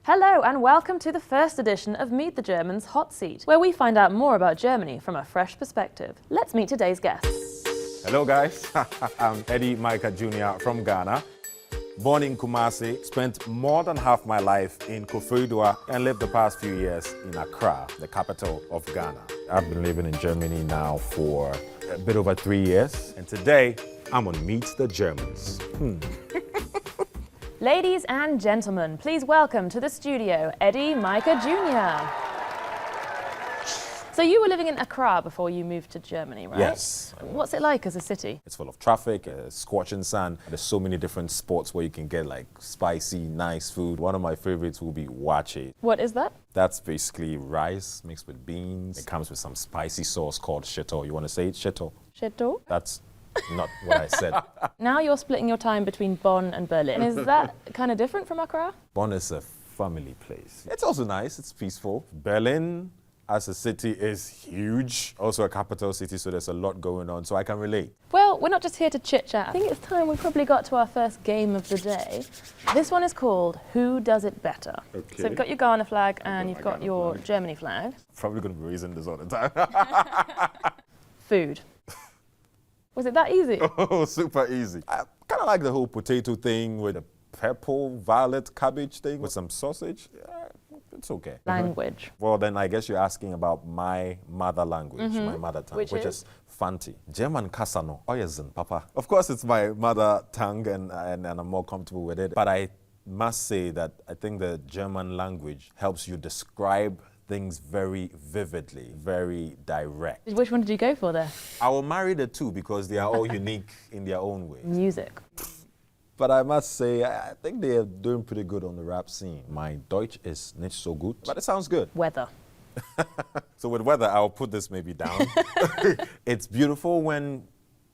Hello and welcome to the first edition of Meet the Germans Hot Seat, where we find out more about Germany from a fresh perspective. Let's meet today's guests. Hello guys, I'm Eddy Micah Jr. from Ghana. Born in Kumasi, spent more than half my life in Koforidua and lived the past few years in Accra, the capital of Ghana. I've been living in Germany now for a bit over 3 years, and today I'm on Meet the Germans. Ladies and gentlemen, please welcome to the studio Eddy Micah Jr. So you were living in Accra before you moved to Germany, right? Yes. What's it like as a city? It's full of traffic, scorching sun. There's so many different spots where you can get like spicy, nice food. One of my favorites will be wache. What is that? That's basically rice mixed with beans. It comes with some spicy sauce called shito. You want to say it? Shito? Shito? That's not what I said. Now you're splitting your time between Bonn and Berlin. Is that kind of different from Accra? Bonn is a family place. It's also nice, it's peaceful. Berlin as a city is huge. Also a capital city, so there's a lot going on, so I can relate. Well, we're not just here to chit-chat. I think it's time we probably got to our first game of the day. This one is called Who Does It Better? Okay. So you've got your Ghana flag and you've got your Germany flag. Probably going to be raising this all the time. Food. Was it that easy? Oh, super easy. I kind of like the whole potato thing with the purple, violet cabbage thing with some sausage. Yeah, it's okay. Language. Well, then I guess you're asking about my mother language, my mother tongue, Which is Fanti. German kasano, oyezen, papa. Of course, it's my mother tongue and I'm more comfortable with it. But I must say that I think the German language helps you describe things very vividly, very direct. Which one did you go for there? I will marry the two because they are all unique in their own way. Music. But I must say, I think they are doing pretty good on the rap scene. My Deutsch is nicht so gut, but it sounds good. Weather. So with weather, I'll put this maybe down. It's beautiful when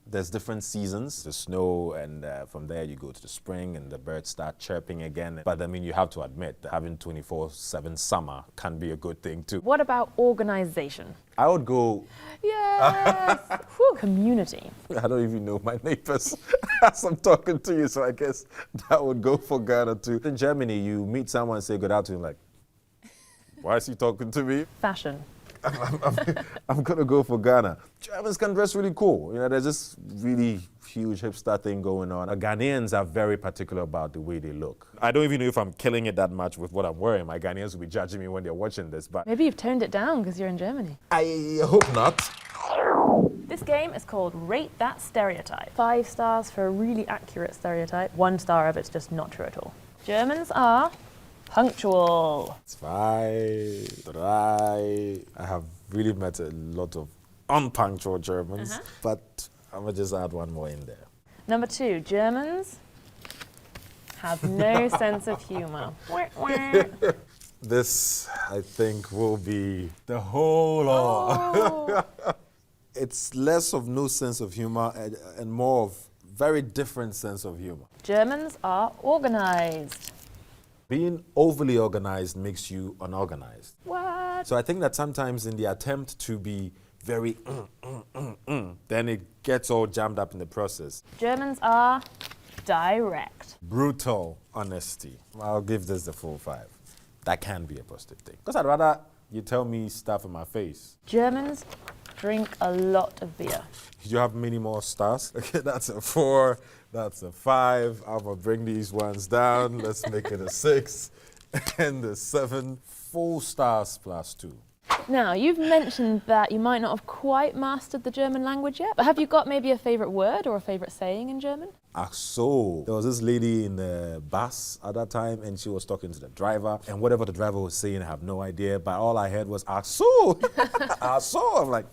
there's different seasons, the snow, and from there you go to the spring and the birds start chirping again. But I mean, you have to admit that having 24/7 summer can be a good thing too. What about organization? I would go, Yes! Whew. Community. I don't even know my neighbors as I'm talking to you, so I guess that would go for Ghana too. In Germany, you meet someone and say good afternoon, like, why is he talking to me? Fashion. I'm gonna go for Ghana. Germans can dress really cool. You know, there's this really huge hipster thing going on. Ghanaians are very particular about the way they look. I don't even know if I'm killing it that much with what I'm wearing. My Ghanaians will be judging me when they're watching this, but Maybe you've toned it down because you're in Germany. I hope not. This game is called Rate That Stereotype. 5 stars for a really accurate stereotype. 1 star if it's just not true at all. Germans are punctual. 2, 3. I have really met a lot of unpunctual Germans, but I'm gonna just add one more in there. Number 2, Germans have no sense of humor. This, I think, will be the whole lot. Oh. It's less of no sense of humor and more of very different sense of humor. Germans are organized. Being overly organized makes you unorganized. What? So I think that sometimes in the attempt to be very then it gets all jammed up in the process. Germans are direct. Brutal honesty. I'll give this the full 5. That can be a positive thing. Because I'd rather you tell me stuff in my face. Germans drink a lot of beer. You have many more stars. Okay, that's a 4. That's a 5. I'm gonna bring these ones down. Let's make it a 6. And a 7. 4 stars plus 2. Now, you've mentioned that you might not have quite mastered the German language yet, but have you got maybe a favorite word or a favorite saying in German? Ach so. There was this lady in the bus at that time, and she was talking to the driver, and whatever the driver was saying, I have no idea, but all I heard was, ach so. Ach so. I'm like,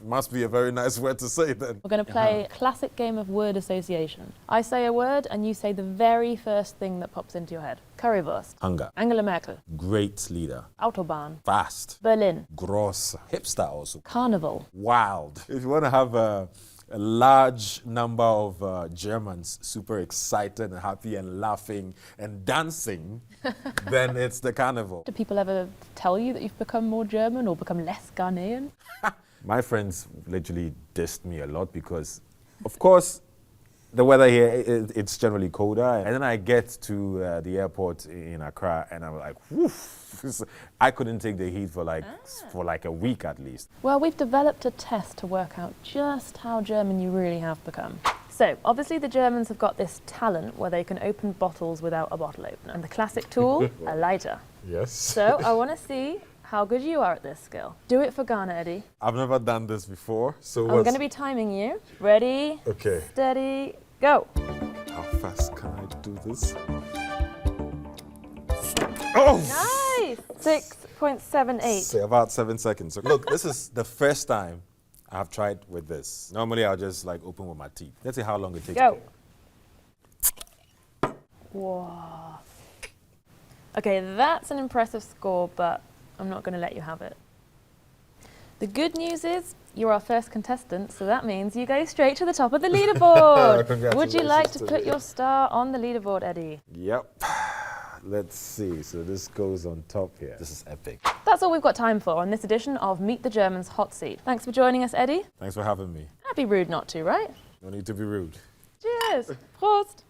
must be a very nice word to say then. We're going to play a classic game of word association. I say a word and you say the very first thing that pops into your head. Currywurst. Hunger. Angela Merkel. Great leader. Autobahn. Fast. Berlin. Gross. Hipster also. Carnival. Wild. If you want to have a large number of Germans super excited and happy and laughing and dancing, then it's the carnival. Do people ever tell you that you've become more German or become less Ghanaian? My friends literally dissed me a lot because, of course, The weather here, it's generally colder. And then I get to the airport in Accra and I'm like, woof. I couldn't take the heat for like a week at least. Well, we've developed a test to work out just how German you really have become. So, obviously the Germans have got this talent where they can open bottles without a bottle opener. And the classic tool, a lighter. Yes. So, I want to see how good you are at this skill. Do it for Ghana, Eddie. I've never done this before, so I'm going to be timing you. Ready, okay, steady, go. How fast can I do this? Oh! Nice! 6.78. Say about 7 seconds. So look, this is the first time I've tried with this. Normally I'll just like open with my teeth. Let's see how long it takes. Go. Whoa. Okay, that's an impressive score, but I'm not going to let you have it. The good news is you're our first contestant, so that means you go straight to the top of the leaderboard. Would you like to put your star on the leaderboard, Eddie? Yep. Let's see. So this goes on top here. This is epic. That's all we've got time for on this edition of Meet the Germans Hot Seat. Thanks for joining us, Eddie. Thanks for having me. That'd be rude not to, right? No need to be rude. Cheers. Prost.